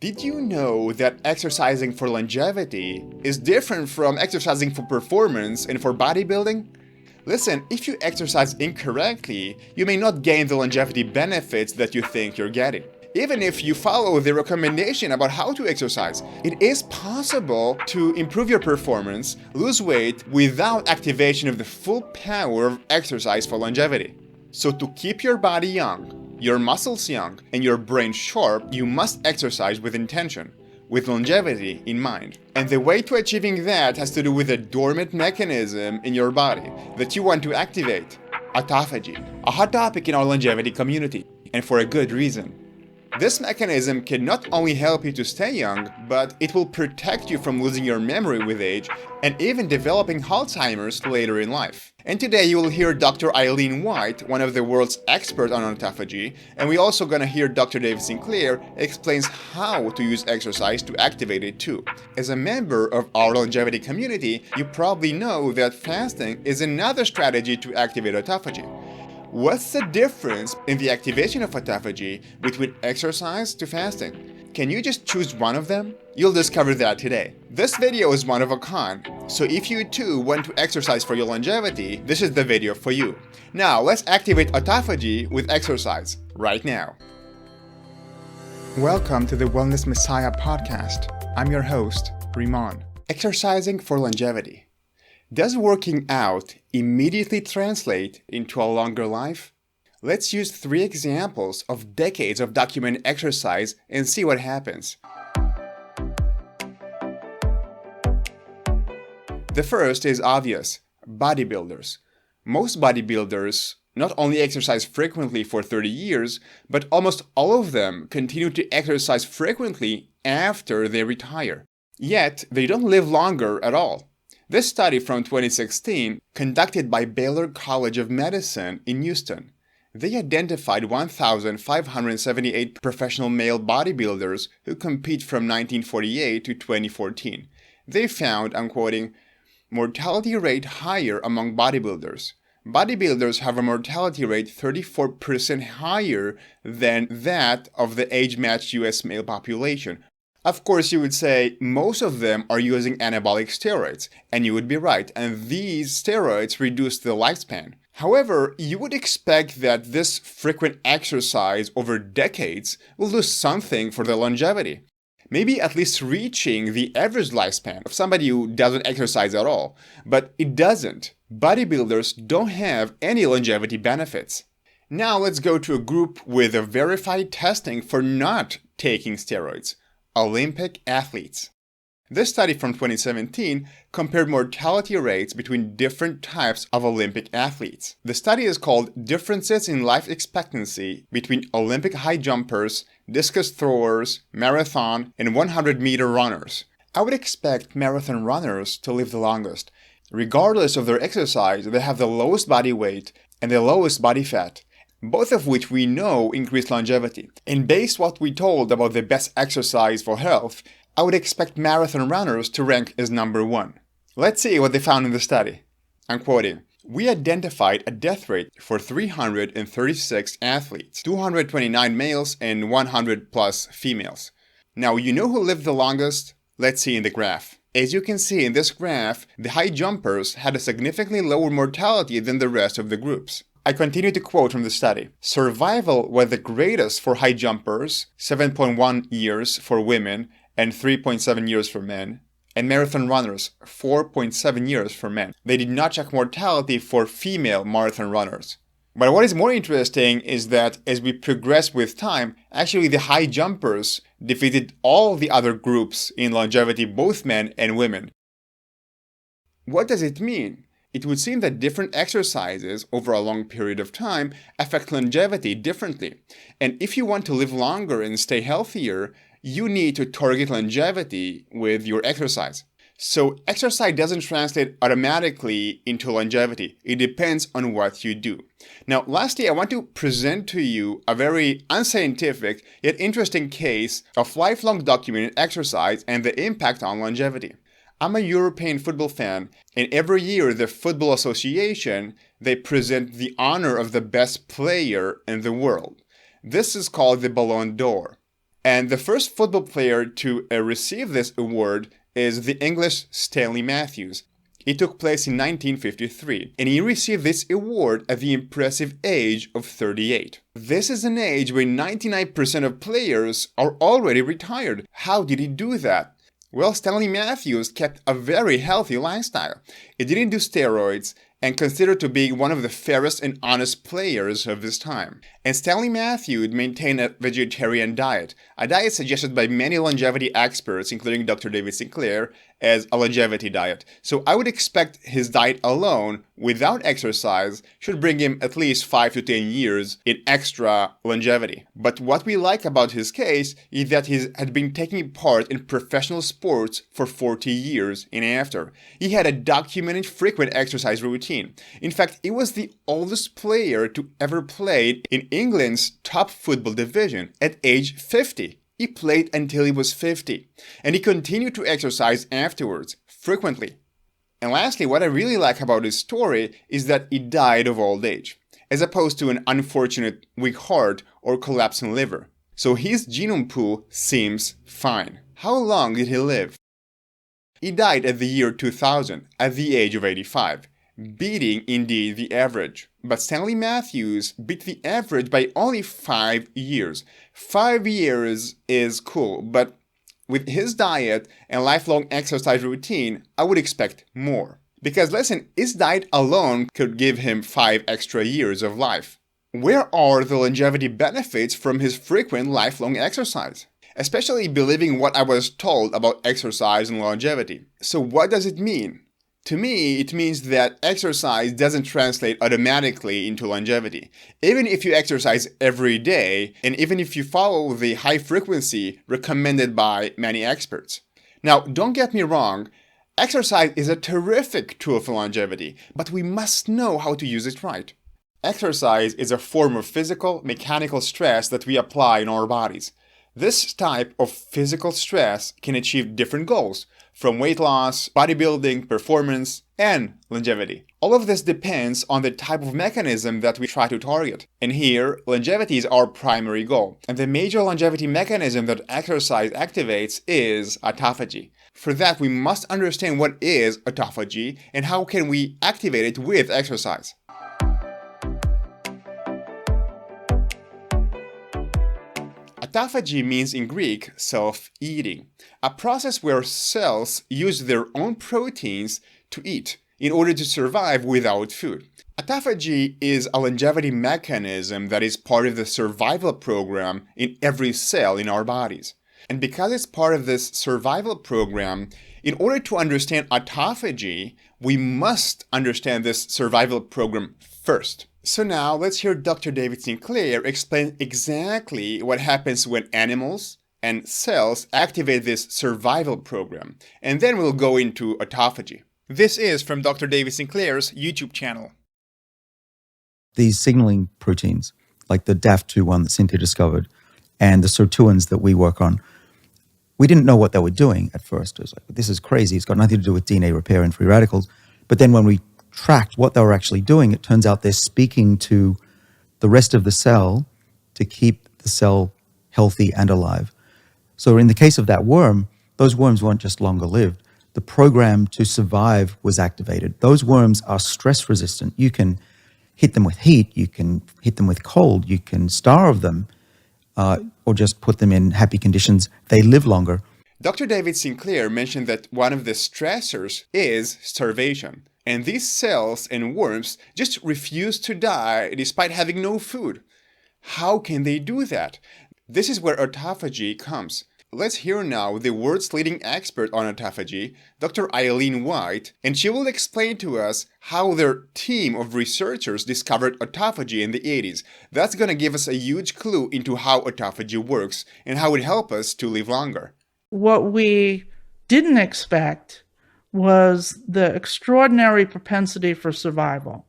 Did you know that exercising for longevity is different from exercising for performance and for bodybuilding? Listen, if you exercise incorrectly, you may not gain the longevity benefits that you think you're getting. Even if you follow the recommendation about how to exercise, it is possible to improve your performance, lose weight, without activation of the full power of exercise for longevity. So to keep your body young, your muscles young, and your brain sharp, you must exercise with intention, with longevity in mind. And the way to achieving that has to do with a dormant mechanism in your body that you want to activate: autophagy, a hot topic in our longevity community, and for a good reason. This mechanism can not only help you to stay young, but it will protect you from losing your memory with age and even developing Alzheimer's later in life. And today you will hear Dr. Eileen White, one of the world's experts on autophagy, and we're also gonna hear Dr. David Sinclair explains how to use exercise to activate it too. As a member of our longevity community, you probably know that fasting is another strategy to activate autophagy. What's the difference in the activation of autophagy between exercise to fasting? Can you just choose one of them? You'll discover that today. This video is one of a kind, so if you too want to exercise for your longevity, this is the video for you. Now let's activate autophagy with exercise right now. Welcome to the Wellness Messiah podcast. I'm your host, Rimon. Exercising for longevity. Does working out immediately translate into a longer life? Let's use 3 examples of decades of documented exercise and see what happens. The first is obvious: bodybuilders. Most bodybuilders not only exercise frequently for 30 years, but almost all of them continue to exercise frequently after they retire. Yet, they don't live longer at all. This study from 2016, conducted by Baylor College of Medicine in Houston, they identified 1,578 professional male bodybuilders who compete from 1948 to 2014. They found, I'm quoting, mortality rate higher among bodybuilders. Bodybuilders have a mortality rate 34% higher than that of the age-matched US male population. Of course, you would say most of them are using anabolic steroids, and you would be right, and these steroids reduce the lifespan. However, you would expect that this frequent exercise over decades will do something for the longevity. Maybe at least reaching the average lifespan of somebody who doesn't exercise at all, but it doesn't. Bodybuilders don't have any longevity benefits. Now let's go to a group with a verified testing for not taking steroids. Olympic athletes. This study from 2017 compared mortality rates between different types of Olympic athletes. The study is called Differences in Life Expectancy between Olympic high jumpers, discus throwers, marathon, and 100-meter runners. I would expect marathon runners to live the longest. Regardless of their exercise, they have the lowest body weight and the lowest body fat, both of which we know increase longevity. And based what we told about the best exercise for health, I would expect marathon runners to rank as number 1. Let's see what they found in the study. I'm quoting, "We identified a death rate for 336 athletes, 229 males and 100 plus females. Now, you know who lived the longest? Let's see in the graph. As you can see in this graph, the high jumpers had a significantly lower mortality than the rest of the groups. I continue to quote from the study. Survival was the greatest for high jumpers, 7.1 years for women and 3.7 years for men, and marathon runners, 4.7 years for men. They did not check mortality for female marathon runners. But what is more interesting is that as we progress with time, actually the high jumpers defeated all the other groups in longevity, both men and women. What does it mean? It would seem that different exercises over a long period of time affect longevity differently. And if you want to live longer and stay healthier, you need to target longevity with your exercise. So exercise doesn't translate automatically into longevity. It depends on what you do. Now, lastly, I want to present to you a very unscientific yet interesting case of lifelong documented exercise and the impact on longevity. I'm a European football fan, and every year the Football Association, they present the honor of the best player in the world. This is called the Ballon d'Or. And the first football player to receive this award is the English Stanley Matthews. It took place in 1953, and he received this award at the impressive age of 38. This is an age when 99% of players are already retired. How did he do that? Well, Stanley Matthews kept a very healthy lifestyle. He didn't do steroids and considered to be one of the fairest and honest players of his time. And Stanley Matthews maintained a vegetarian diet, a diet suggested by many longevity experts, including Dr. David Sinclair, as a longevity diet. So I would expect his diet alone, without exercise, should bring him at least 5 to 10 years in extra longevity. But what we like about his case is that he had been taking part in professional sports for 40 years and after. He had a documented frequent exercise routine. In fact, he was the oldest player to ever play in England's top football division at age 50. He played until he was 50, and he continued to exercise afterwards, frequently. And lastly, what I really like about his story is that he died of old age, as opposed to an unfortunate weak heart or collapsing liver. So his genome pool seems fine. How long did he live? He died at the year 2000, at the age of 85. Beating indeed the average. But Stanley Matthews beat the average by only 5 years. 5 years is cool, but with his diet and lifelong exercise routine, I would expect more. Because listen, his diet alone could give him 5 extra years of life. Where are the longevity benefits from his frequent lifelong exercise? Especially believing what I was told about exercise and longevity. So what does it mean? To me, it means that exercise doesn't translate automatically into longevity. Even if you exercise every day, and even if you follow the high frequency recommended by many experts. Now, don't get me wrong, exercise is a terrific tool for longevity, but we must know how to use it right. Exercise is a form of physical, mechanical stress that we apply in our bodies. This type of physical stress can achieve different goals, from weight loss, bodybuilding, performance, and longevity. All of this depends on the type of mechanism that we try to target. And here, longevity is our primary goal. And the major longevity mechanism that exercise activates is autophagy. For that, we must understand what is autophagy and how can we activate it with exercise. Autophagy means in Greek self-eating, a process where cells use their own proteins to eat in order to survive without food. Autophagy is a longevity mechanism that is part of the survival program in every cell in our bodies. And because it's part of this survival program, in order to understand autophagy, we must understand this survival program first. So now let's hear Dr. David Sinclair explain exactly what happens when animals and cells activate this survival program, and then we'll go into autophagy. This is from Dr. David Sinclair's YouTube channel. These signaling proteins, like the DAF2 one that Cynthia discovered, and the sirtuins that we work on, we didn't know what they were doing at first. It was like, this is crazy. It's got nothing to do with DNA repair and free radicals. But then when we tracked what they were actually doing, it turns out they're speaking to the rest of the cell to keep the cell healthy and alive. So in the case of that worm, those worms weren't just longer lived. The program to survive was activated. Those worms are stress resistant. You can hit them with heat, you can hit them with cold, you can starve them, or just put them in happy conditions. They live longer. Dr. David Sinclair mentioned that one of the stressors is starvation. And these cells and worms just refuse to die despite having no food. How can they do that? This is where autophagy comes. Let's hear now the world's leading expert on autophagy, Dr. Eileen White, and she will explain to us how their team of researchers discovered autophagy in the 80s. That's going to give us a huge clue into how autophagy works and how it helps us to live longer. What we didn't expect was the extraordinary propensity for survival.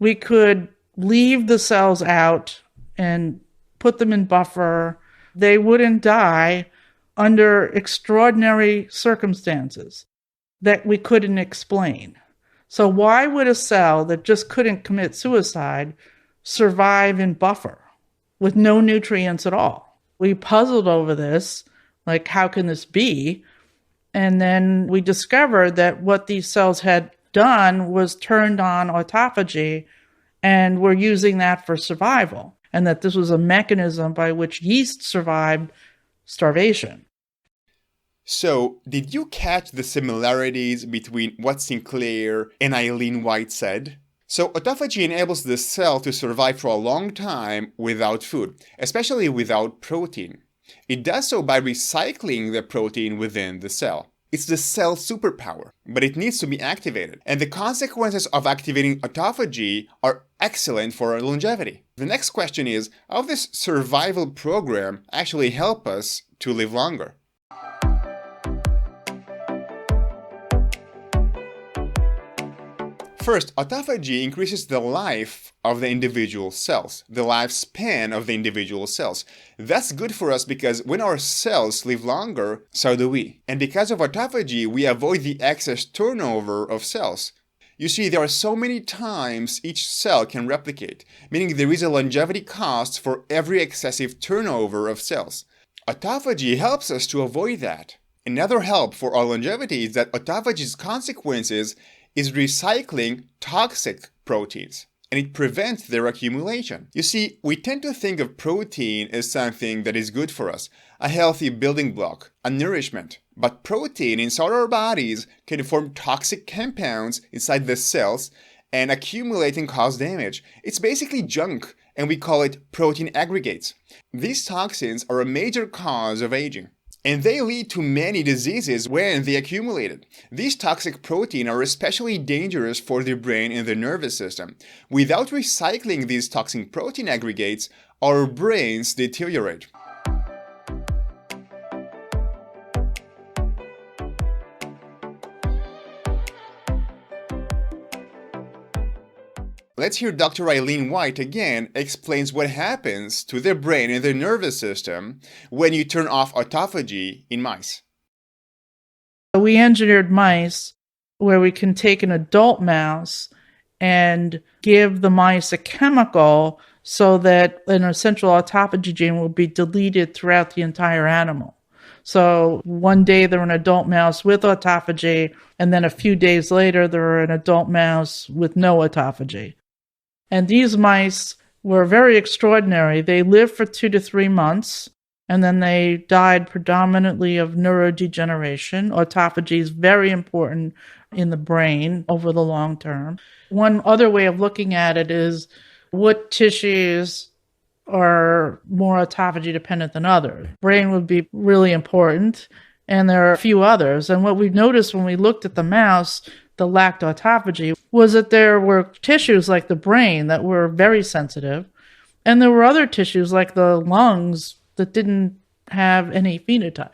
We could leave the cells out and put them in buffer. They wouldn't die under extraordinary circumstances that we couldn't explain. So why would a cell that just couldn't commit suicide survive in buffer with no nutrients at all? We puzzled over this, like, how can this be? And then we discovered that what these cells had done was turned on autophagy, and we're using that for survival, and that this was a mechanism by which yeast survived starvation. So, did you catch the similarities between what Sinclair and Eileen White said? So, autophagy enables the cell to survive for a long time without food, especially without protein. It does so by recycling the protein within the cell. It's the cell's superpower, but it needs to be activated. And the consequences of activating autophagy are excellent for our longevity. The next question is, how does this survival program actually help us to live longer? First, autophagy increases the life of the individual cells, the lifespan of the individual cells. That's good for us because when our cells live longer, so do we. And because of autophagy, we avoid the excess turnover of cells. You see, there are so many times each cell can replicate, meaning there is a longevity cost for every excessive turnover of cells. Autophagy helps us to avoid that. Another help for our longevity is that autophagy's consequences is recycling toxic proteins, and it prevents their accumulation. You see, we tend to think of protein as something that is good for us, a healthy building block, a nourishment. But protein inside our bodies can form toxic compounds inside the cells and accumulate and cause damage. It's basically junk, and we call it protein aggregates. These toxins are a major cause of aging, and they lead to many diseases when they accumulated. These toxic proteins are especially dangerous for the brain and the nervous system. Without recycling these toxic protein aggregates, our brains deteriorate. Let's hear Dr. Eileen White again explains what happens to the brain and the nervous system when you turn off autophagy in mice. We engineered mice where we can take an adult mouse and give the mice a chemical so that an essential autophagy gene will be deleted throughout the entire animal. So one day they're an adult mouse with autophagy, and then a few days later they're an adult mouse with no autophagy. And these mice were very extraordinary. They lived for 2 to 3 months, and then they died predominantly of neurodegeneration. Autophagy is very important in the brain over the long term. One other way of looking at it is what tissues are more autophagy dependent than others. Brain would be really important, and there are a few others. And what we noticed when we looked at the mouse that lacked autophagy was that there were tissues like the brain that were very sensitive, and there were other tissues like the lungs that didn't have any phenotype.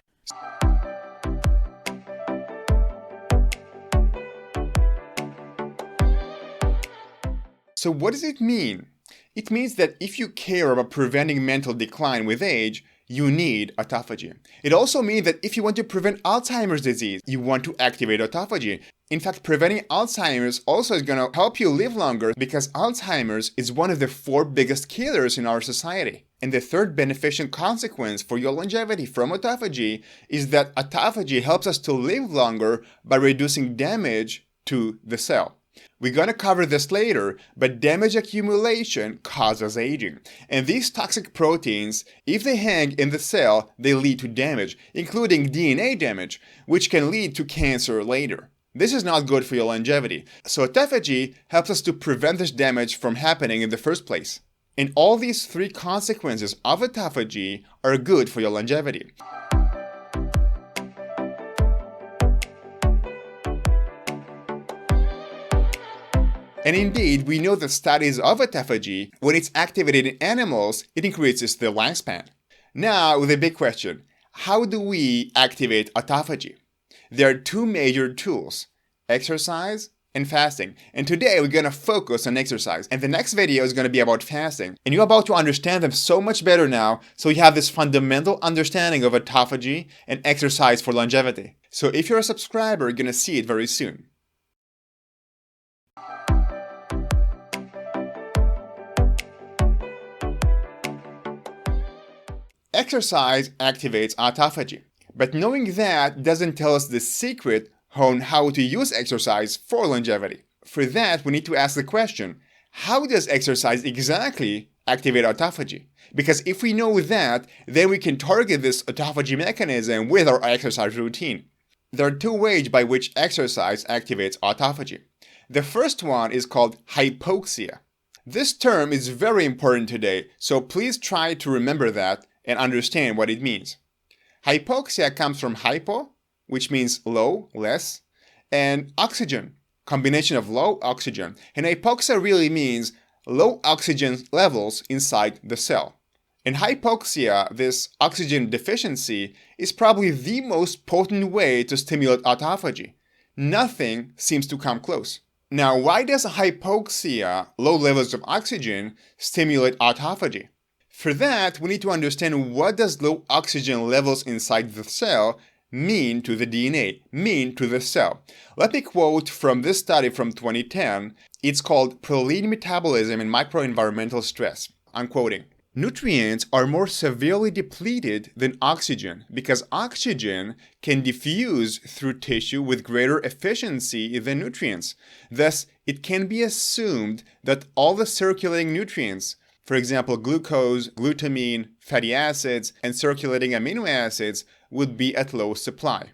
So what does it mean? It means that if you care about preventing mental decline with age, you need autophagy. It also means that if you want to prevent Alzheimer's disease, you want to activate autophagy. In fact, preventing Alzheimer's also is going to help you live longer because Alzheimer's is one of the 4 biggest killers in our society. And the third beneficial consequence for your longevity from autophagy is that autophagy helps us to live longer by reducing damage to the cell. We're going to cover this later, but damage accumulation causes aging. And these toxic proteins, if they hang in the cell, they lead to damage, including DNA damage, which can lead to cancer later. This is not good for your longevity. So autophagy helps us to prevent this damage from happening in the first place. And all these 3 consequences of autophagy are good for your longevity. And indeed, we know that studies of autophagy, when it's activated in animals, it increases their lifespan. Now, the big question, how do we activate autophagy? There are 2 major tools, exercise and fasting. And today we're going to focus on exercise. And the next video is going to be about fasting. And you're about to understand them so much better now, so you have this fundamental understanding of autophagy and exercise for longevity. So if you're a subscriber, you're going to see it very soon. exercise activates autophagy. But knowing that doesn't tell us the secret on how to use exercise for longevity. For that, we need to ask the question, how does exercise exactly activate autophagy? Because if we know that, then we can target this autophagy mechanism with our exercise routine. There are two ways by which exercise activates autophagy. The first one is called hypoxia. This term is very important today, so please try to remember that and understand what it means. Hypoxia comes from hypo, which means low, less, and oxygen, combination of low oxygen. And hypoxia really means low oxygen levels inside the cell. In hypoxia, this oxygen deficiency is probably the most potent way to stimulate autophagy. Nothing seems to come close. Now, why does hypoxia, low levels of oxygen, stimulate autophagy? For that, we need to understand what does low oxygen levels inside the cell mean to the DNA, mean to the cell. Let me quote from this study from 2010. It's called Proline Metabolism and Microenvironmental Stress. I'm quoting. Nutrients are more severely depleted than oxygen because oxygen can diffuse through tissue with greater efficiency than nutrients. Thus, it can be assumed that all the circulating nutrients, for example, glucose, glutamine, fatty acids, and circulating amino acids, would be at low supply.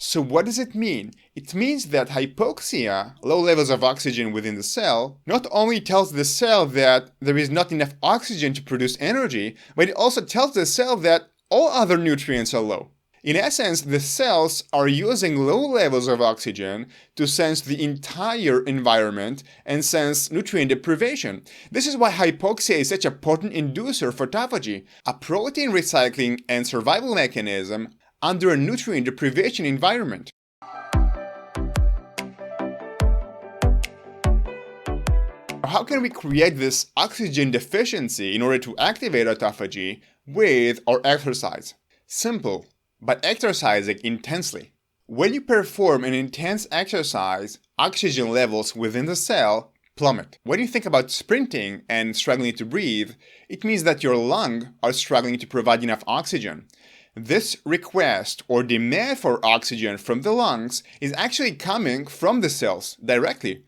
So what does it mean? It means that hypoxia, low levels of oxygen within the cell, not only tells the cell that there is not enough oxygen to produce energy, but it also tells the cell that all other nutrients are low. In essence, the cells are using low levels of oxygen to sense the entire environment and sense nutrient deprivation. This is why hypoxia is such a potent inducer for autophagy, a protein recycling and survival mechanism under a nutrient deprivation environment. How can we create this oxygen deficiency in order to activate autophagy with our exercise? Simple, but exercising intensely. When you perform an intense exercise, oxygen levels within the cell plummet. When you think about sprinting and struggling to breathe, it means that your lungs are struggling to provide enough oxygen. This request or demand for oxygen from the lungs is actually coming from the cells directly.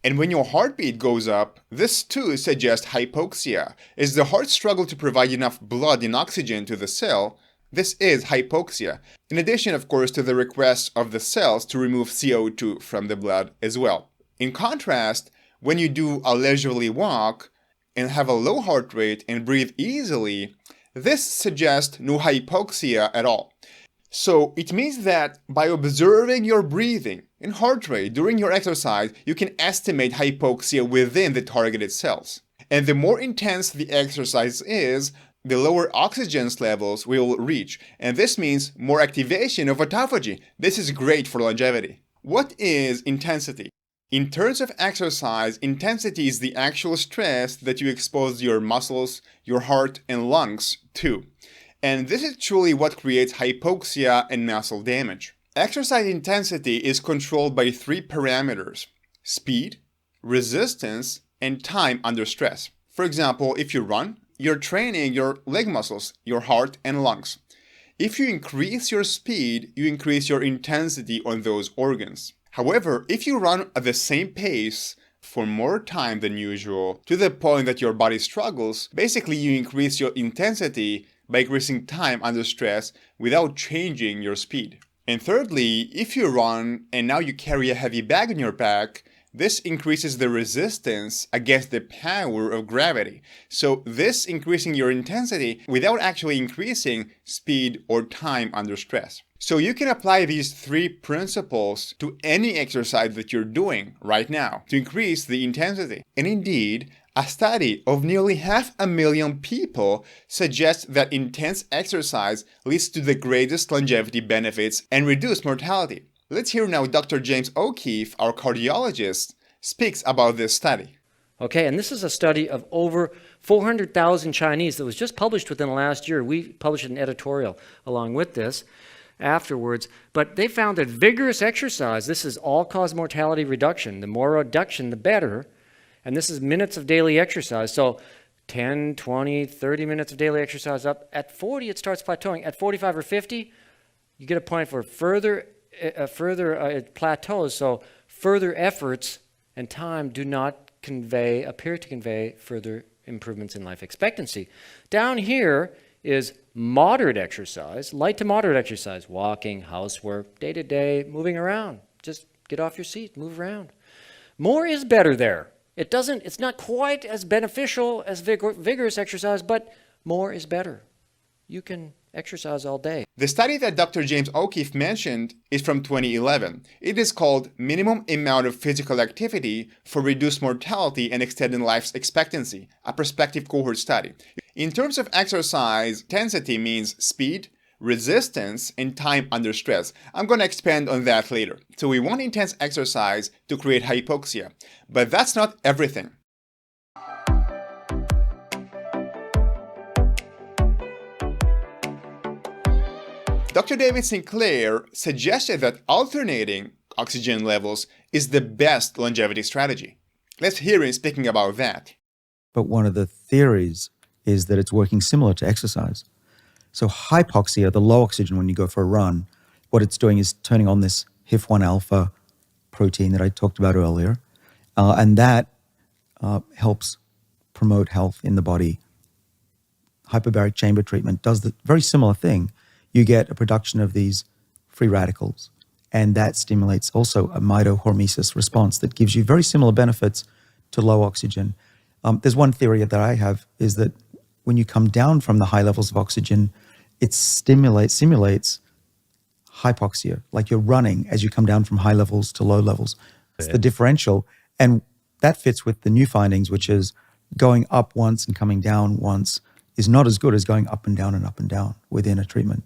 And when your heartbeat goes up, this too suggests hypoxia. As the heart struggles to provide enough blood and oxygen to the cell, this is hypoxia. In addition, of course, to the request of the cells to remove CO2 from the blood as well. In contrast, when you do a leisurely walk and have a low heart rate and breathe easily, this suggests no hypoxia at all. So it means that by observing your breathing and heart rate during your exercise, you can estimate hypoxia within the targeted cells. And the more intense the exercise is, the lower oxygen levels will reach. And this means more activation of autophagy. This is great for longevity. What is intensity? In terms of exercise, intensity is the actual stress that you expose your muscles, your heart, and lungs to. And this is truly what creates hypoxia and muscle damage. Exercise intensity is controlled by three parameters: speed, resistance, and time under stress. For example, if you run, you're training your leg muscles, your heart, and lungs. If you increase your speed, you increase your intensity on those organs. However, if you run at the same pace for more time than usual, to the point that your body struggles, basically you increase your intensity by increasing time under stress without changing your speed. And thirdly, if you run and now you carry a heavy bag on your back, this increases the resistance against the power of gravity. So this increasing your intensity without actually increasing speed or time under stress. So you can apply these three principles to any exercise that you're doing right now to increase the intensity. And indeed, a study of nearly 500,000 people suggests that intense exercise leads to the greatest longevity benefits and reduced mortality. Let's hear now Dr. James O'Keefe, our cardiologist, speaks about this study. Okay, and this is a study of over 400,000 Chinese that was just published within the last year. We published an editorial along with this afterwards, but they found that vigorous exercise, this is all-cause mortality reduction. The more reduction, the better, and this is minutes of daily exercise. So 10, 20, 30 minutes of daily exercise up. At 40, it starts plateauing. At 45 or 50, you get a point for further plateaus. So further efforts and time do not appear to convey further improvements in life expectancy. Down here is moderate exercise, light to moderate exercise, walking, housework, day-to-day, moving around. Just get off your seat, move around. More is better there. It's not quite as beneficial as vigorous exercise, but more is better. You can exercise all day. The study that Dr. James O'Keefe mentioned is from 2011. It is called Minimum Amount of Physical Activity for Reduced Mortality and Extended Life Expectancy, a prospective cohort study. In terms of exercise, intensity means speed, resistance, and time under stress. I'm going to expand on that later. So we want intense exercise to create hypoxia, but that's not everything. Dr. David Sinclair suggested that alternating oxygen levels is the best longevity strategy. Let's hear him speaking about that. But one of the theories is that it's working similar to exercise. So hypoxia, the low oxygen when you go for a run, what it's doing is turning on this HIF-1 alpha protein that I talked about earlier, and that helps promote health in the body. Hyperbaric chamber treatment does the very similar thing. You get a production of these free radicals, and that stimulates also a mitohormesis response that gives you very similar benefits to low oxygen. There's one theory that I have is that when you come down from the high levels of oxygen, it simulates hypoxia, like you're running as you come down from high levels to low levels. It's the differential, and that fits with the new findings, which is going up once and coming down once is not as good as going up and down within a treatment.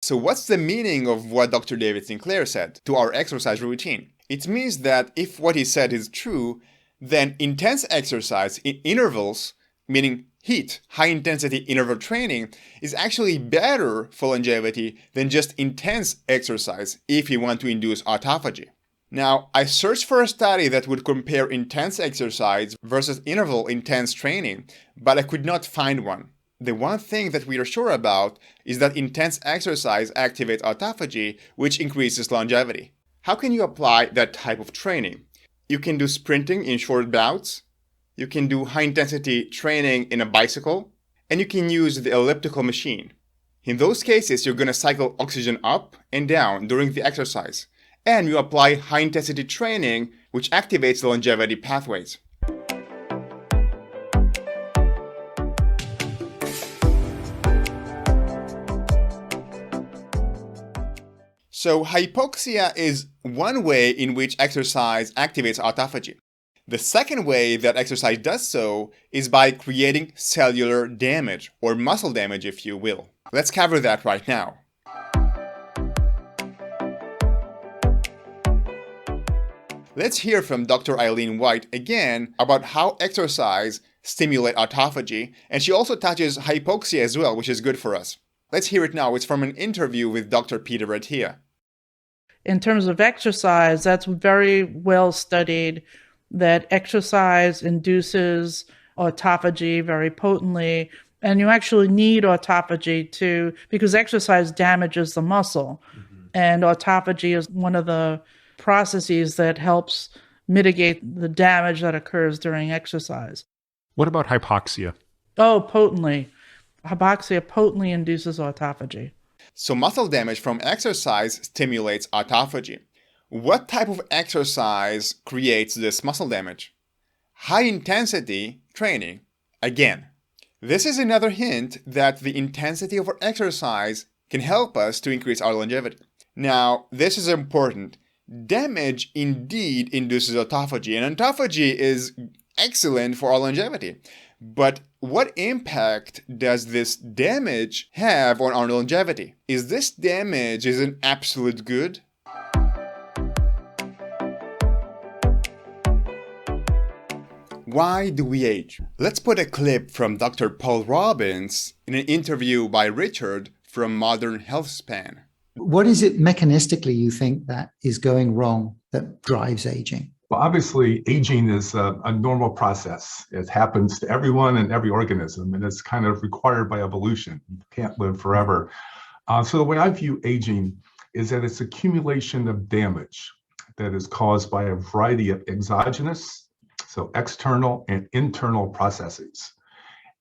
So what's the meaning of what Dr. David Sinclair said to our exercise routine? It means that if what he said is true, then intense exercise in intervals, meaning HIIT, high-intensity interval training, is actually better for longevity than just intense exercise if you want to induce autophagy. Now, I searched for a study that would compare intense exercise versus interval intense training, but I could not find one. The one thing that we are sure about is that intense exercise activates autophagy, which increases longevity. How can you apply that type of training? You can do sprinting in short bouts, you can do high-intensity training in a bicycle, and you can use the elliptical machine. In those cases, you're going to cycle oxygen up and down during the exercise, and you apply high-intensity training, which activates the longevity pathways. So hypoxia is one way in which exercise activates autophagy. The second way that exercise does so is by creating cellular damage, or muscle damage if you will. Let's cover that right now. Let's hear from Dr. Eileen White again about how exercise stimulates autophagy, and she also touches hypoxia as well, which is good for us. Let's hear it now. It's from an interview with Dr. Peter Attia. In terms of exercise, that's very well studied, that exercise induces autophagy very potently. And you actually need autophagy because exercise damages the muscle. Mm-hmm. And autophagy is one of the processes that helps mitigate the damage that occurs during exercise. What about hypoxia? Oh, potently. Hypoxia potently induces autophagy. So muscle damage from exercise stimulates autophagy. What type of exercise creates this muscle damage? High-intensity training. Again, this is another hint that the intensity of our exercise can help us to increase our longevity. Now, this is important. Damage indeed induces autophagy, and autophagy is excellent for our longevity. But what impact does this damage have on our longevity? Is this damage an absolute good? Why do we age? Let's put a clip from Dr. Paul Robbins in an interview by Richard from Modern Healthspan. What is it mechanistically you think that is going wrong that drives aging? Well, obviously, aging is a normal process. It happens to everyone and every organism, and it's kind of required by evolution. You can't live forever. So the way I view aging is that it's accumulation of damage that is caused by a variety of exogenous, so external and internal processes.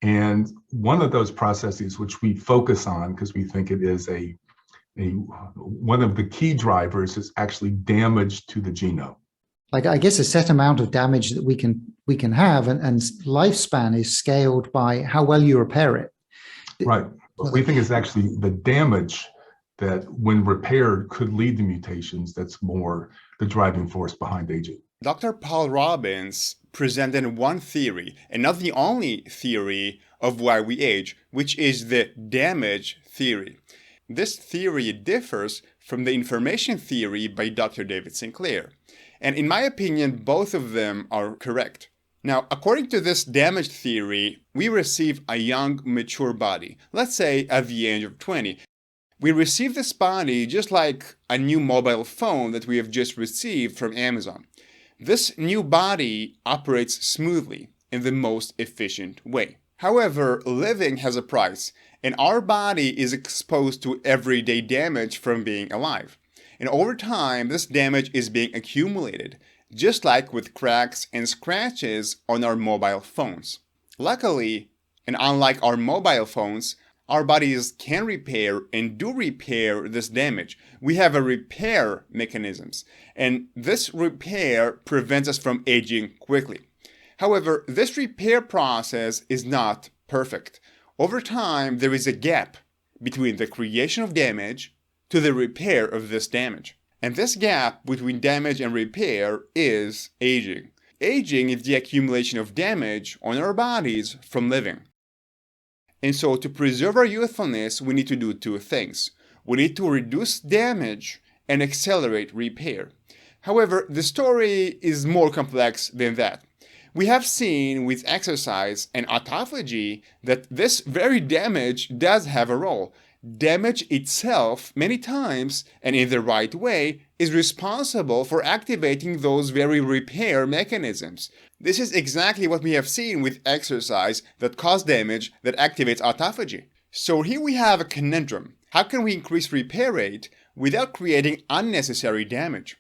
And one of those processes, which we focus on because we think it is one of the key drivers, is actually damage to the genome. Like, I guess a set amount of damage that we can have, and lifespan is scaled by how well you repair it. Right. What we think is actually the damage that, when repaired, could lead to mutations. That's more the driving force behind aging. Dr. Paul Robbins presented one theory, and not the only theory, of why we age, which is the damage theory. This theory differs from the information theory by Dr. David Sinclair. And in my opinion, both of them are correct. Now, according to this damage theory, we receive a young, mature body, let's say at the age of 20. We receive this body just like a new mobile phone that we have just received from Amazon. This new body operates smoothly in the most efficient way. However, living has a price, and our body is exposed to everyday damage from being alive. And over time, this damage is being accumulated, just like with cracks and scratches on our mobile phones. Luckily, and unlike our mobile phones, our bodies can repair and do repair this damage. We have a repair mechanisms, and this repair prevents us from aging quickly. However, this repair process is not perfect. Over time, there is a gap between the creation of damage to the repair of this damage. And this gap between damage and repair is aging. Aging is the accumulation of damage on our bodies from living. And so to preserve our youthfulness, we need to do two things. We need to reduce damage and accelerate repair. However, the story is more complex than that. We have seen with exercise and autophagy that this very damage does have a role. Damage itself, many times, and in the right way, is responsible for activating those very repair mechanisms. This is exactly what we have seen with exercise that causes damage that activates autophagy. So here we have a conundrum. How can we increase repair rate without creating unnecessary damage?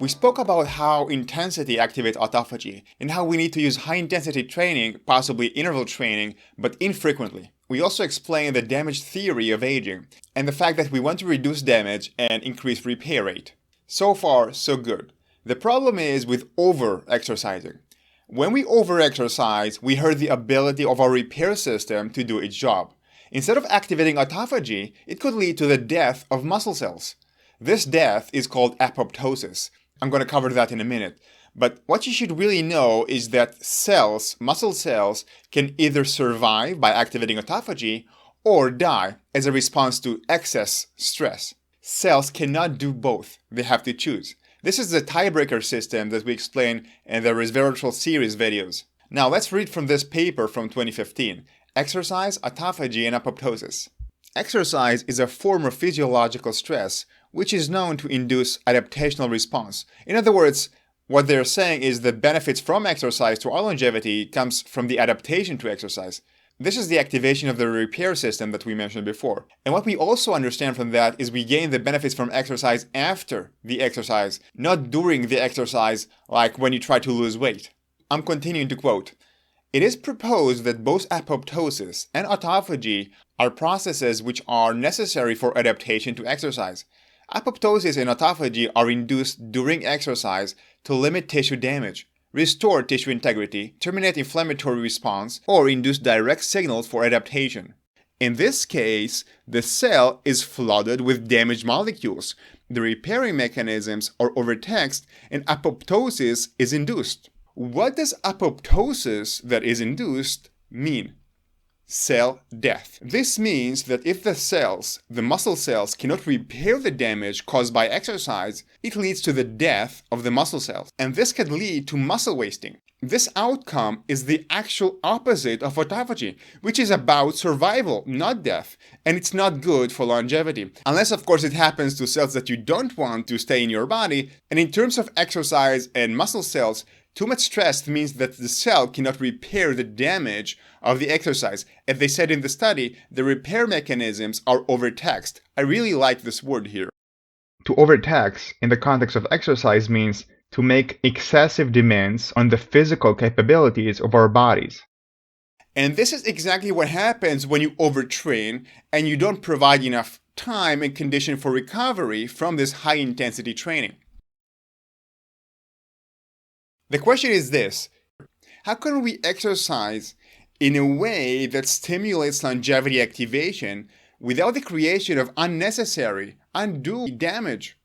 We spoke about how intensity activates autophagy and how we need to use high-intensity training, possibly interval training, but infrequently. We also explained the damage theory of aging and the fact that we want to reduce damage and increase repair rate. So far, so good. The problem is with over-exercising. When we over-exercise, we hurt the ability of our repair system to do its job. Instead of activating autophagy, it could lead to the death of muscle cells. This death is called apoptosis. I'm going to cover that in a minute. But what you should really know is that cells, muscle cells, can either survive by activating autophagy or die as a response to excess stress. Cells cannot do both. They have to choose. This is the tiebreaker system that we explain in the resveratrol series videos. Now let's read from this paper from 2015, Exercise, Autophagy, and Apoptosis. Exercise is a form of physiological stress which is known to induce adaptational response. In other words, what they're saying is the benefits from exercise to our longevity comes from the adaptation to exercise. This is the activation of the repair system that we mentioned before. And what we also understand from that is we gain the benefits from exercise after the exercise, not during the exercise, like when you try to lose weight. I'm continuing to quote. It is proposed that both apoptosis and autophagy are processes which are necessary for adaptation to exercise. Apoptosis and autophagy are induced during exercise to limit tissue damage, restore tissue integrity, terminate inflammatory response, or induce direct signals for adaptation. In this case, the cell is flooded with damaged molecules, the repairing mechanisms are overtaxed, and apoptosis is induced. What does apoptosis that is induced mean? cell death. This means that if the muscle cells cannot repair the damage caused by exercise, it leads to the death of the muscle cells. And this can lead to muscle wasting. This outcome is the actual opposite of autophagy, which is about survival, not death. And it's not good for longevity. Unless, of course, it happens to cells that you don't want to stay in your body. And in terms of exercise and muscle cells, too much stress means that the cell cannot repair the damage of the exercise. As they said in the study, the repair mechanisms are overtaxed. I really like this word here. To overtax in the context of exercise means to make excessive demands on the physical capabilities of our bodies. And this is exactly what happens when you overtrain and you don't provide enough time and condition for recovery from this high-intensity training. The question is this: how can we exercise in a way that stimulates longevity activation without the creation of unnecessary, undue damage?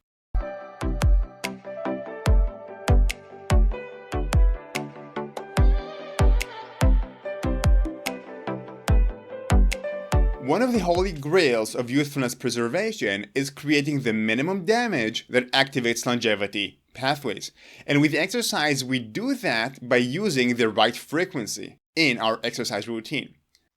One of the holy grails of youthfulness preservation is creating the minimum damage that activates longevity pathways. And with exercise, we do that by using the right frequency in our exercise routine.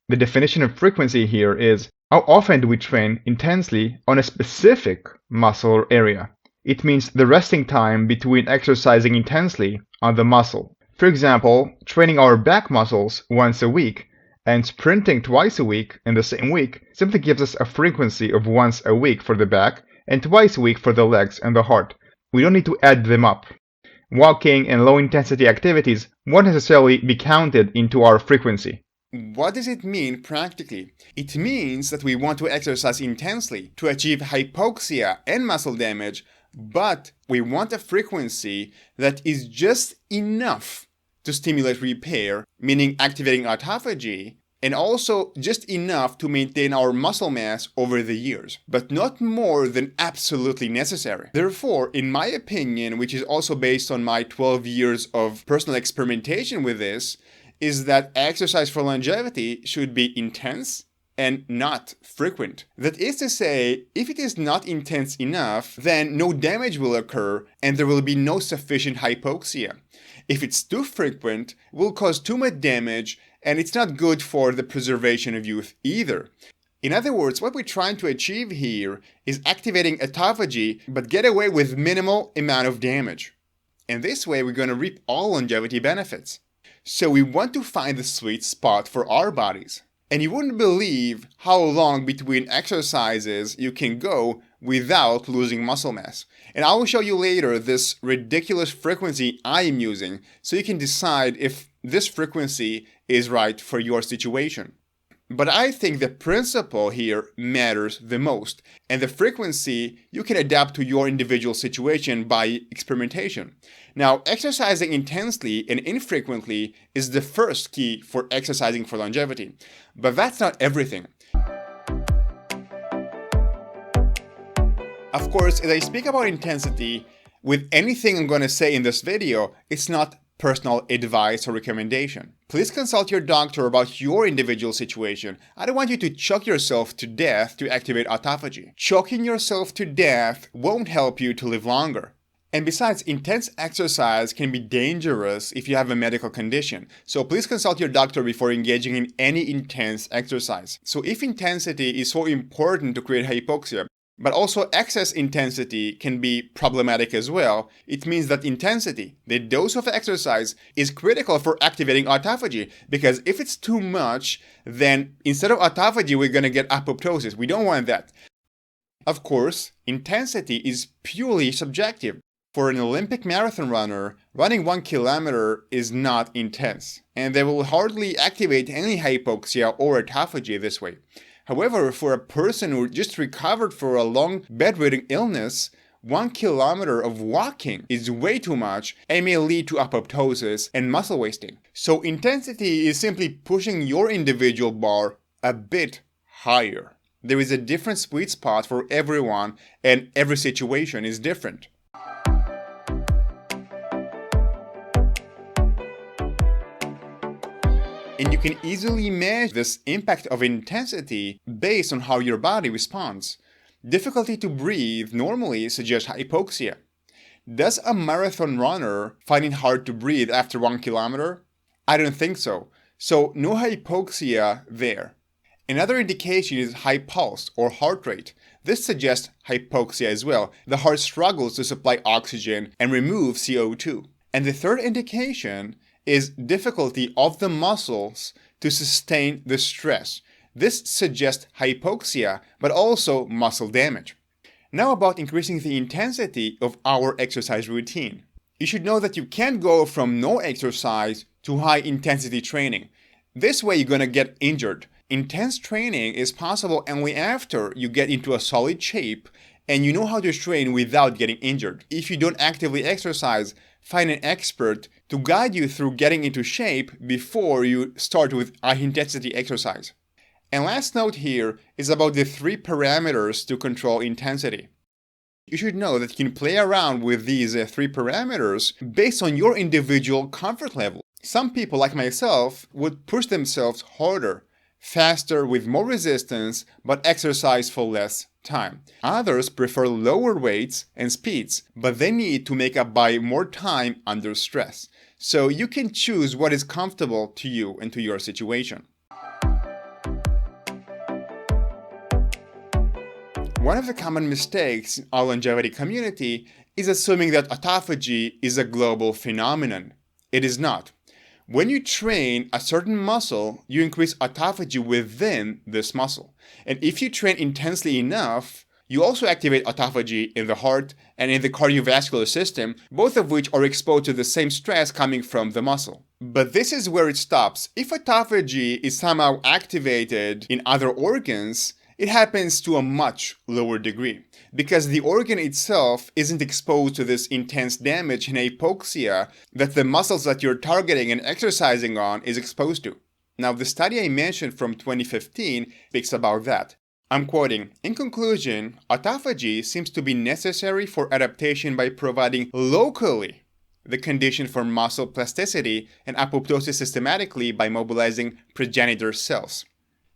The definition of frequency here is how often do we train intensely on a specific muscle or area. It means the resting time between exercising intensely on the muscle. For example, training our back muscles once a week and sprinting twice a week in the same week simply gives us a frequency of once a week for the back and twice a week for the legs and the heart. We don't need to add them up. Walking and low-intensity activities won't necessarily be counted into our frequency. What does it mean practically? It means that we want to exercise intensely to achieve hypoxia and muscle damage, but we want a frequency that is just enough to stimulate repair, meaning activating autophagy, and also just enough to maintain our muscle mass over the years, but not more than absolutely necessary. Therefore, in my opinion, which is also based on my 12 years of personal experimentation with this, is that exercise for longevity should be intense and not frequent. That is to say, if it is not intense enough, then no damage will occur and there will be no sufficient hypoxia. If it's too frequent, it will cause too much damage, and it's not good for the preservation of youth either. In other words, what we're trying to achieve here is activating autophagy, but get away with minimal amount of damage. And this way, we're going to reap all longevity benefits. So we want to find the sweet spot for our bodies. And you wouldn't believe how long between exercises you can go without losing muscle mass. And I will show you later this ridiculous frequency I am using so you can decide if this frequency is right for your situation. But I think the principle here matters the most, and the frequency you can adapt to your individual situation by experimentation. Now, exercising intensely and infrequently is the first key for exercising for longevity, but that's not everything. Of course, as I speak about intensity, with anything I'm going to say in this video, it's not personal advice or recommendation. Please consult your doctor about your individual situation. I don't want you to choke yourself to death to activate autophagy. Choking yourself to death won't help you to live longer. And besides, intense exercise can be dangerous if you have a medical condition. So please consult your doctor before engaging in any intense exercise. So if intensity is so important to create hypoxia, but also excess intensity can be problematic as well, it means that intensity, the dose of exercise, is critical for activating autophagy, because if it's too much, then instead of autophagy, we're going to get apoptosis. We don't want that. Of course, intensity is purely subjective. For an Olympic marathon runner, running 1 kilometer is not intense, and they will hardly activate any hypoxia or autophagy this way. However, for a person who just recovered from a long bedridden illness, 1 kilometer of walking is way too much and may lead to apoptosis and muscle wasting. So intensity is simply pushing your individual bar a bit higher. There is a different sweet spot for everyone, and every situation is different. And you can easily measure this impact of intensity based on how your body responds. Difficulty to breathe normally suggests hypoxia. Does a marathon runner find it hard to breathe after 1 kilometer? I don't think so. So no hypoxia there. Another indication is high pulse or heart rate. This suggests hypoxia as well. The heart struggles to supply oxygen and remove CO2. And the third indication is difficulty of the muscles to sustain the stress. This suggests hypoxia, but also muscle damage. Now about increasing the intensity of our exercise routine. You should know that you can't go from no exercise to high intensity training. This way you're going to get injured. Intense training is possible only after you get into a solid shape and you know how to train without getting injured. If you don't actively exercise, find an expert to guide you through getting into shape before you start with high intensity exercise. And last note here is about the 3 parameters to control intensity. You should know that you can play around with these 3 parameters based on your individual comfort level. Some people, like myself, would push themselves harder, faster with more resistance, but exercise for less time. Others prefer lower weights and speeds, but they need to make up by more time under stress. So you can choose what is comfortable to you and to your situation. One of the common mistakes in our longevity community is assuming that autophagy is a global phenomenon. It is not. When you train a certain muscle, you increase autophagy within this muscle. And if you train intensely enough, you also activate autophagy in the heart and in the cardiovascular system, both of which are exposed to the same stress coming from the muscle. But this is where it stops. If autophagy is somehow activated in other organs, it happens to a much lower degree because the organ itself isn't exposed to this intense damage and hypoxia that the muscles that you're targeting and exercising on is exposed to. Now, the study I mentioned from 2015 speaks about that. I'm quoting, "In conclusion, autophagy seems to be necessary for adaptation by providing locally the condition for muscle plasticity and apoptosis systematically by mobilizing progenitor cells."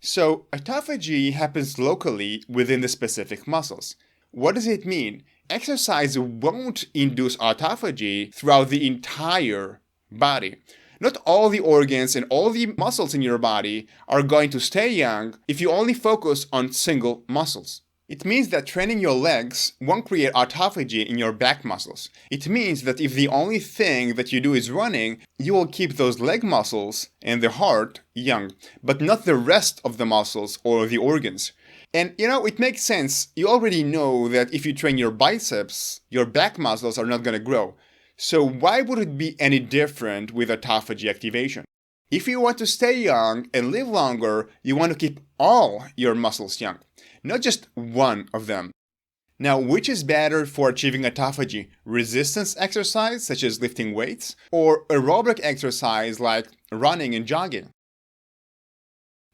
So, autophagy happens locally within the specific muscles. What does it mean? Exercise won't induce autophagy throughout the entire body. Not all the organs and all the muscles in your body are going to stay young if you only focus on single muscles. It means that training your legs won't create autophagy in your back muscles. It means that if the only thing that you do is running, you will keep those leg muscles and the heart young, but not the rest of the muscles or the organs. And it makes sense. You already know that if you train your biceps, your back muscles are not going to grow. So why would it be any different with autophagy activation? If you want to stay young and live longer, you want to keep all your muscles young, not just one of them. Now, which is better for achieving autophagy? Resistance exercise, such as lifting weights, or aerobic exercise like running and jogging?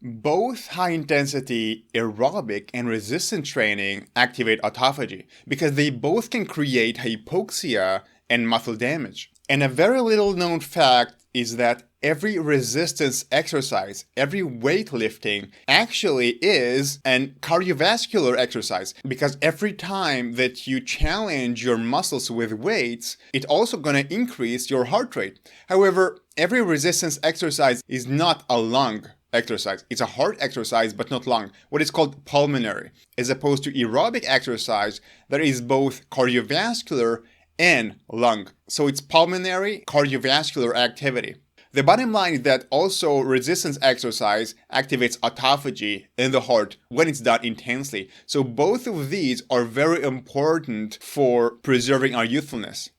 Both high-intensity aerobic and resistance training activate autophagy because they both can create hypoxia and muscle damage. And a very little known fact is that every resistance exercise, every weightlifting actually is an cardiovascular exercise because every time that you challenge your muscles with weights, it's also going to increase your heart rate. However, every resistance exercise is not a lung exercise. It's a heart exercise, but not lung. What is called pulmonary, as opposed to aerobic exercise that is both cardiovascular and lung. So it's pulmonary cardiovascular activity. The bottom line is that also resistance exercise activates autophagy in the heart when it's done intensely. So both of these are very important for preserving our youthfulness.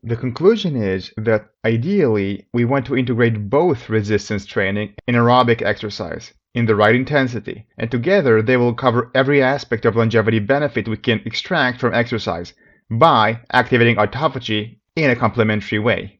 The conclusion is that ideally we want to integrate both resistance training and aerobic exercise in the right intensity, and together they will cover every aspect of longevity benefit we can extract from exercise by activating autophagy in a complementary way.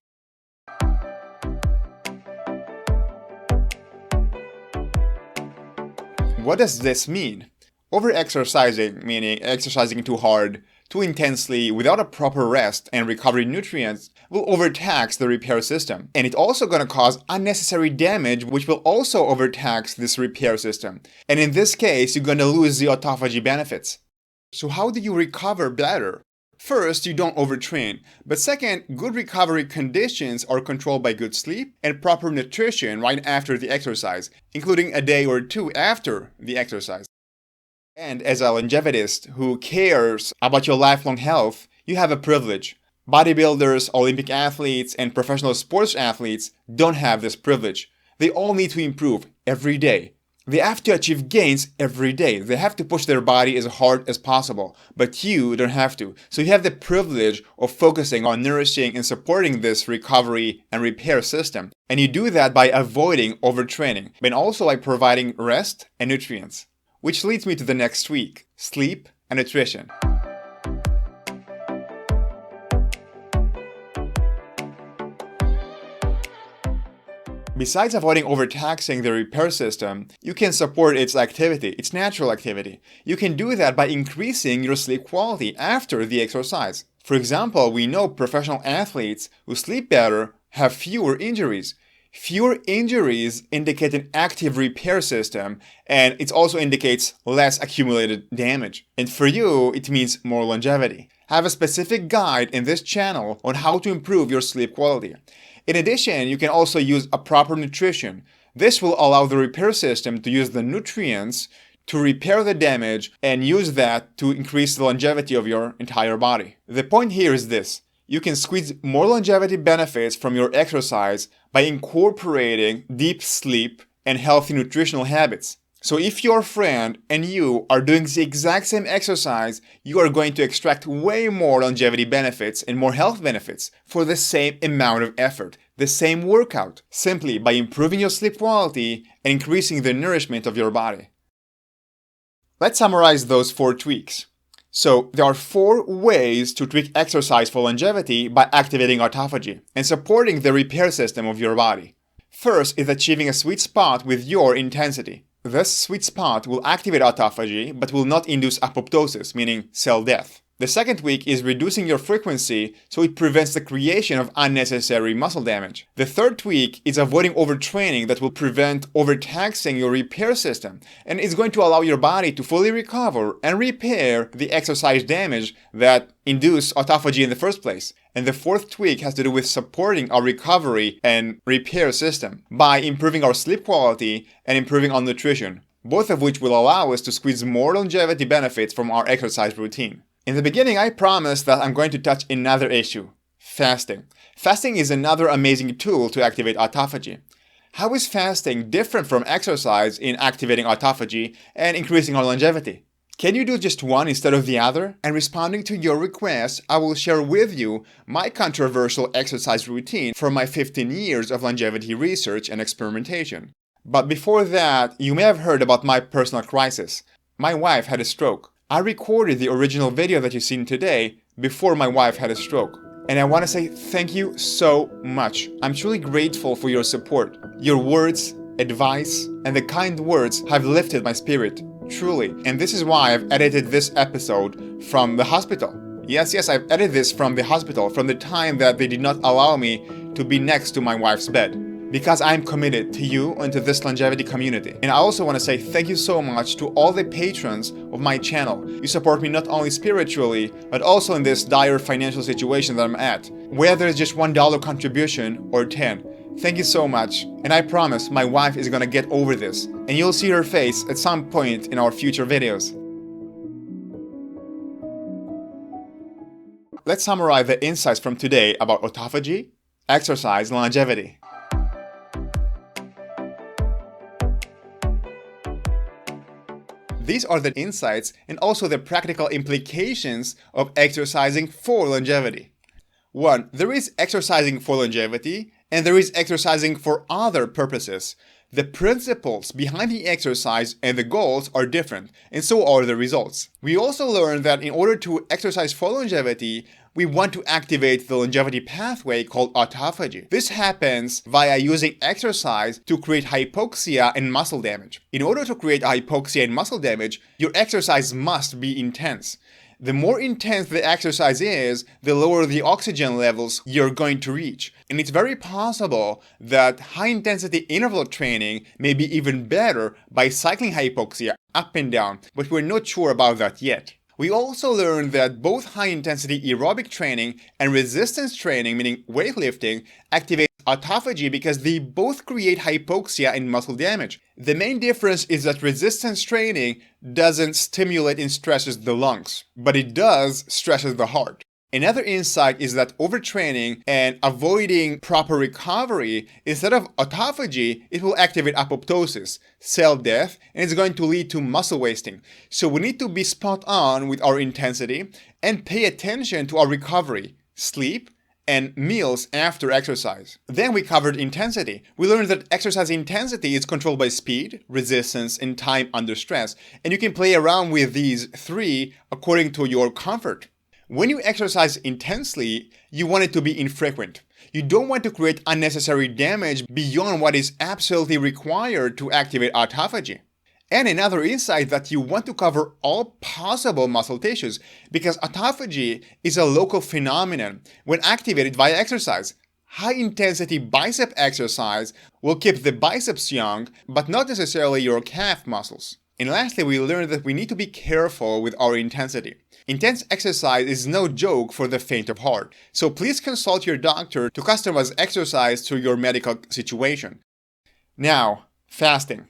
What does this mean? Over-exercising, meaning exercising too hard, too intensely, without a proper rest and recovery nutrients, will overtax the repair system. And it's also going to cause unnecessary damage, which will also overtax this repair system. And in this case, you're going to lose the autophagy benefits. So how do you recover better? First, you don't overtrain. But second, good recovery conditions are controlled by good sleep and proper nutrition right after the exercise, including a day or two after the exercise. And as a longevitist who cares about your lifelong health, you have a privilege. Bodybuilders, Olympic athletes, and professional sports athletes don't have this privilege. They all need to improve every day. They have to achieve gains every day. They have to push their body as hard as possible. But you don't have to. So you have the privilege of focusing on nourishing and supporting this recovery and repair system. And you do that by avoiding overtraining, but also by providing rest and nutrients. Which leads me to the next week: sleep and nutrition. Besides avoiding overtaxing the repair system, you can support its activity, its natural activity. You can do that by increasing your sleep quality after the exercise. For example, we know professional athletes who sleep better have fewer injuries. Fewer injuries indicate an active repair system, and it also indicates less accumulated damage. And for you, it means more longevity. I have a specific guide in this channel on how to improve your sleep quality. In addition, you can also use a proper nutrition. This will allow the repair system to use the nutrients to repair the damage and use that to increase the longevity of your entire body. The point here is this: you can squeeze more longevity benefits from your exercise by incorporating deep sleep and healthy nutritional habits. So if your friend and you are doing the exact same exercise, you are going to extract way more longevity benefits and more health benefits for the same amount of effort, the same workout, simply by improving your sleep quality and increasing the nourishment of your body. Let's summarize those 4 tweaks. So there are 4 ways to tweak exercise for longevity by activating autophagy and supporting the repair system of your body. First is achieving a sweet spot with your intensity. This sweet spot will activate autophagy but will not induce apoptosis, meaning cell death. The second tweak is reducing your frequency so it prevents the creation of unnecessary muscle damage. The third tweak is avoiding overtraining that will prevent overtaxing your repair system and is going to allow your body to fully recover and repair the exercise damage that induced autophagy in the first place. And the fourth tweak has to do with supporting our recovery and repair system by improving our sleep quality and improving our nutrition, both of which will allow us to squeeze more longevity benefits from our exercise routine. In the beginning, I promised that I'm going to touch another issue: fasting. Fasting is another amazing tool to activate autophagy. How is fasting different from exercise in activating autophagy and increasing our longevity? Can you do just one instead of the other? And responding to your request, I will share with you my controversial exercise routine from my 15 years of longevity research and experimentation. But before that, you may have heard about my personal crisis. My wife had a stroke. I recorded the original video that you've seen today before my wife had a stroke. And I want to say thank you so much. I'm truly grateful for your support. Your words, advice, and the kind words have lifted my spirit, truly. And this is why I've edited this episode from the hospital. Yes, I've edited this from the hospital, from the time that they did not allow me to be next to my wife's bed. Because I'm committed to you and to this longevity community. And I also want to say thank you so much to all the patrons of my channel. You support me not only spiritually, but also in this dire financial situation that I'm at. Whether it's just $1 contribution or 10. Thank you so much. And I promise my wife is gonna get over this. And you'll see her face at some point in our future videos. Let's summarize the insights from today about autophagy, exercise, and longevity. These are the insights and also the practical implications of exercising for longevity. 1. There is exercising for longevity, and there is exercising for other purposes. The principles behind the exercise and the goals are different, and so are the results. We also learned that in order to exercise for longevity, we want to activate the longevity pathway called autophagy. This happens via using exercise to create hypoxia and muscle damage. In order to create hypoxia and muscle damage, your exercise must be intense. the more intense the exercise is, the lower the oxygen levels you're going to reach. And it's very possible that high-intensity interval training may be even better by cycling hypoxia up and down, but we're not sure about that yet. We also learned that both high-intensity aerobic training and resistance training, meaning weightlifting, activate autophagy because they both create hypoxia and muscle damage. The main difference is that resistance training doesn't stimulate and stresses the lungs, but it does stresses the heart. Another insight is that overtraining and avoiding proper recovery, instead of autophagy, it will activate apoptosis, cell death, and it's going to lead to muscle wasting. So we need to be spot on with our intensity and pay attention to our recovery, sleep, and meals after exercise. Then we covered intensity. We learned that exercise intensity is controlled by speed, resistance, and time under stress, and you can play around with these three according to your comfort. When you exercise intensely, you want it to be infrequent. You don't want to create unnecessary damage beyond what is absolutely required to activate autophagy. And another insight that you want to cover all possible muscle tissues because autophagy is a local phenomenon when activated via exercise. High-intensity bicep exercise will keep the biceps young, but not necessarily your calf muscles. And lastly, we learned that we need to be careful with our intensity. Intense exercise is no joke for the faint of heart. So please consult your doctor to customize exercise to your medical situation. Now, fasting.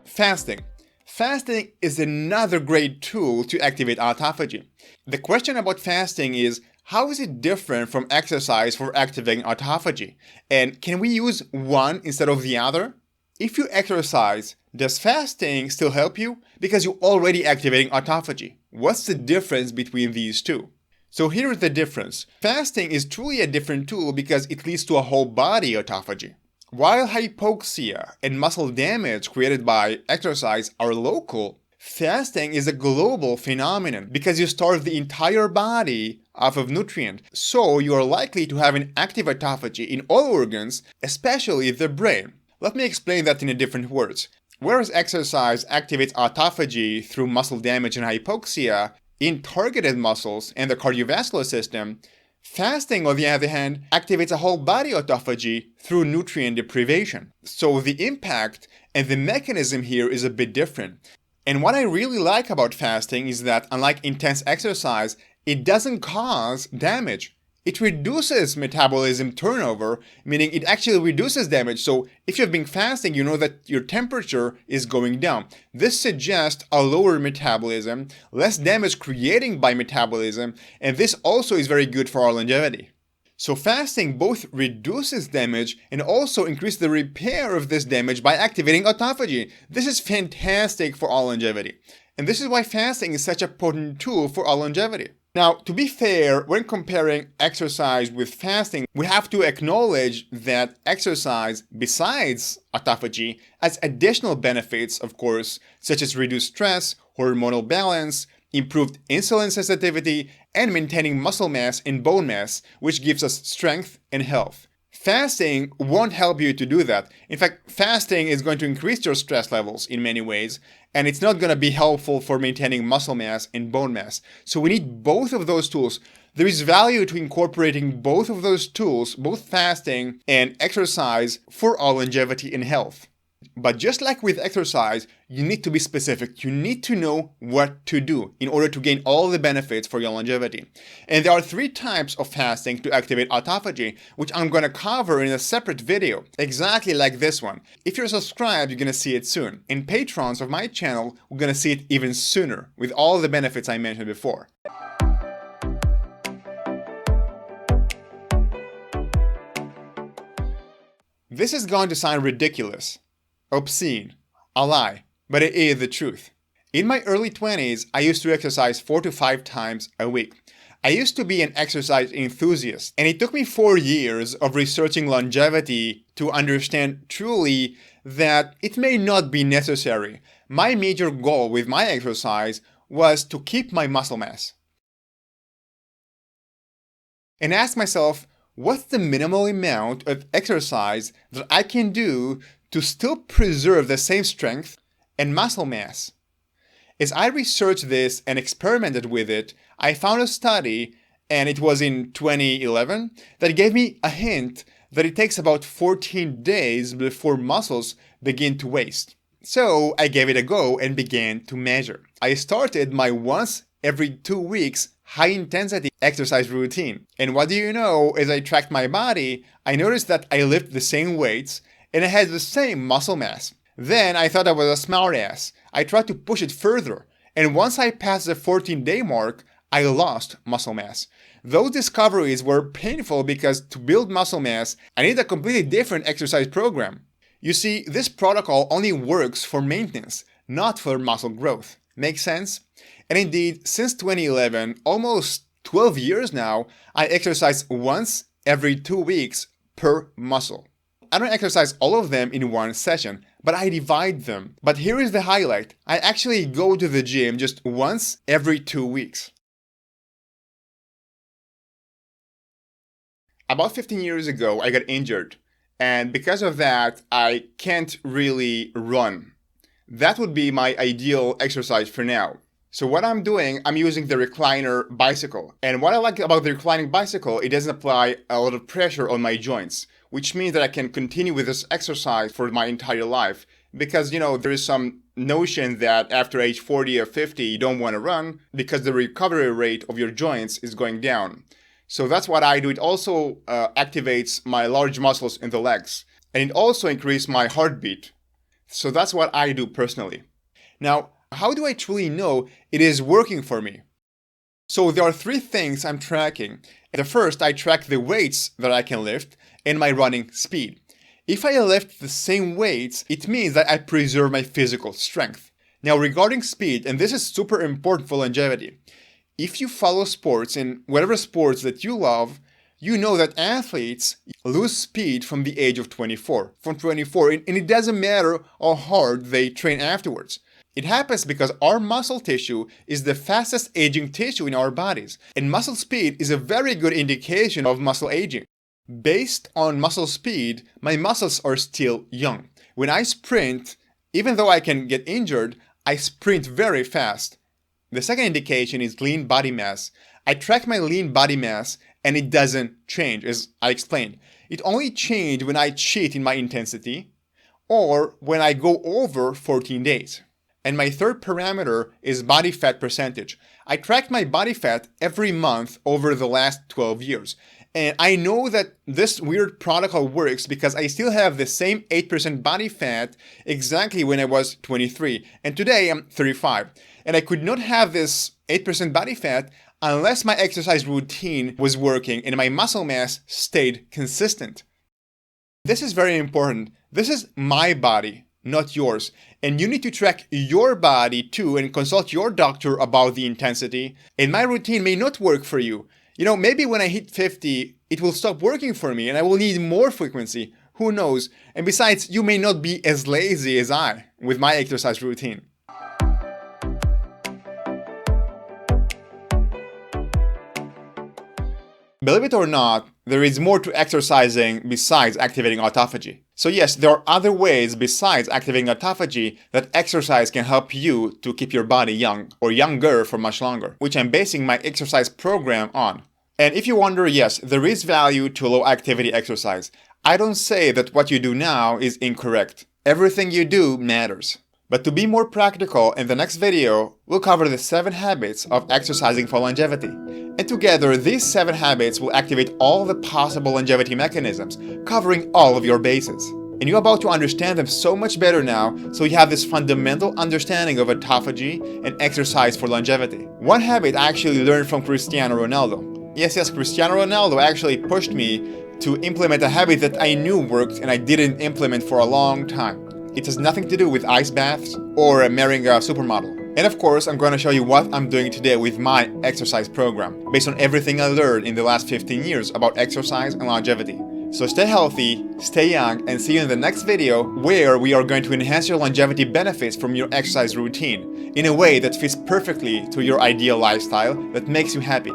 Fasting. Fasting is another great tool to activate autophagy. The question about fasting is, how is it different from exercise for activating autophagy? And can we use one instead of the other? If you exercise, does fasting still help you? Because you're already activating autophagy. What's the difference between these two? So here's the difference. Fasting is truly a different tool because it leads to a whole body autophagy. While hypoxia and muscle damage created by exercise are local, fasting is a global phenomenon because you starve the entire body of nutrient. So you are likely to have an active autophagy in all organs, especially the brain. Let me explain that in different words. Whereas exercise activates autophagy through muscle damage and hypoxia in targeted muscles and the cardiovascular system, fasting, on the other hand, activates a whole body autophagy through nutrient deprivation. So the impact and the mechanism here is a bit different. And what I really like about fasting is that, unlike intense exercise, it doesn't cause damage. It reduces metabolism turnover, meaning it actually reduces damage. So if you've been fasting, you know that your temperature is going down. This suggests a lower metabolism, less damage creating by metabolism, and this also is very good for our longevity. So fasting both reduces damage and also increases the repair of this damage by activating autophagy. This is fantastic for our longevity. And this is why fasting is such a potent tool for our longevity. Now, to be fair, when comparing exercise with fasting, we have to acknowledge that exercise, besides autophagy, has additional benefits, of course, such as reduced stress, hormonal balance, improved insulin sensitivity, and maintaining muscle mass and bone mass, which gives us strength and health. Fasting won't help you to do that. In fact, fasting is going to increase your stress levels in many ways, and it's not going to be helpful for maintaining muscle mass and bone mass. So we need both of those tools. There is value to incorporating both of those tools, both fasting and exercise, for our longevity and health. But just like with exercise, you need to be specific. You need to know what to do in order to gain all the benefits for your longevity. And there are 3 types of fasting to activate autophagy, which I'm going to cover in a separate video, exactly like this one. If you're subscribed, you're going to see it soon. And patrons of my channel, we're going to see it even sooner, with all the benefits I mentioned before. This is going to sound ridiculous, obscene, a lie, but it is the truth. In my early 20s, I used to exercise 4 to 5 times a week. I used to be an exercise enthusiast, and it took me 4 years of researching longevity to understand truly that it may not be necessary. My major goal with my exercise was to keep my muscle mass. And ask myself, what's the minimal amount of exercise that I can do to still preserve the same strength and muscle mass. As I researched this and experimented with it, I found a study, and it was in 2011, that gave me a hint that it takes about 14 days before muscles begin to waste. So I gave it a go and began to measure. I started my once every 2 weeks high-intensity exercise routine. And what do you know, as I tracked my body, I noticed that I lifted the same weights and I had the same muscle mass. Then I thought I was a smartass. I tried to push it further, and once I passed the 14-day mark, I lost muscle mass. Those discoveries were painful because to build muscle mass, I need a completely different exercise program. You see, this protocol only works for maintenance, not for muscle growth. Make sense? And indeed, since 2011, almost 12 years now, I exercise once every 2 weeks per muscle. I don't exercise all of them in one session, but I divide them. But here is the highlight. I actually go to the gym just once every 2 weeks. About 15 years ago, I got injured. And because of that, I can't really run. That would be my ideal exercise for now. So what I'm doing, I'm using the recliner bicycle. And what I like about the reclining bicycle, it doesn't apply a lot of pressure on my joints, which means that I can continue with this exercise for my entire life. Because, there is some notion that after age 40 or 50, you don't want to run because the recovery rate of your joints is going down. So that's what I do. It also activates my large muscles in the legs. And it also increases my heartbeat. So that's what I do personally. Now, how do I truly know it is working for me? So there are 3 things I'm tracking. The first, I track the weights that I can lift and my running speed. If I lift the same weights, it means that I preserve my physical strength. Now, regarding speed, and this is super important for longevity, if you follow sports in whatever sports that you love, you know that athletes lose speed from the age of 24. And it doesn't matter how hard they train afterwards. It happens because our muscle tissue is the fastest aging tissue in our bodies, and muscle speed is a very good indication of muscle aging. Based on muscle speed, my muscles are still young. When I sprint, even though I can get injured, I sprint very fast. The second indication is lean body mass. I track my lean body mass and it doesn't change, as I explained. It only changes when I cheat in my intensity or when I go over 14 days. And my third parameter is body fat percentage. I tracked my body fat every month over the last 12 years. And I know that this weird protocol works because I still have the same 8% body fat exactly when I was 23. And today I'm 35. And I could not have this 8% body fat unless my exercise routine was working and my muscle mass stayed consistent. This is very important. This is my body, not yours. And you need to track your body too and consult your doctor about the intensity. And my routine may not work for you. Maybe when I hit 50, it will stop working for me and I will need more frequency. Who knows? And besides, you may not be as lazy as I with my exercise routine. Believe it or not, there is more to exercising besides activating autophagy. So yes, there are other ways besides activating autophagy that exercise can help you to keep your body young or younger for much longer, which I'm basing my exercise program on. And if you wonder, yes, there is value to low activity exercise. I don't say that what you do now is incorrect. Everything you do matters. But to be more practical, in the next video, we'll cover the 7 habits of exercising for longevity. And together, these 7 habits will activate all the possible longevity mechanisms, covering all of your bases. And you're about to understand them so much better now, so you have this fundamental understanding of autophagy and exercise for longevity. One habit I actually learned from Cristiano Ronaldo. Yes, Cristiano Ronaldo actually pushed me to implement a habit that I knew worked and I didn't implement for a long time. It has nothing to do with ice baths or marrying a supermodel. And of course, I'm going to show you what I'm doing today with my exercise program, based on everything I learned in the last 15 years about exercise and longevity. So stay healthy, stay young, and see you in the next video where we are going to enhance your longevity benefits from your exercise routine in a way that fits perfectly to your ideal lifestyle that makes you happy.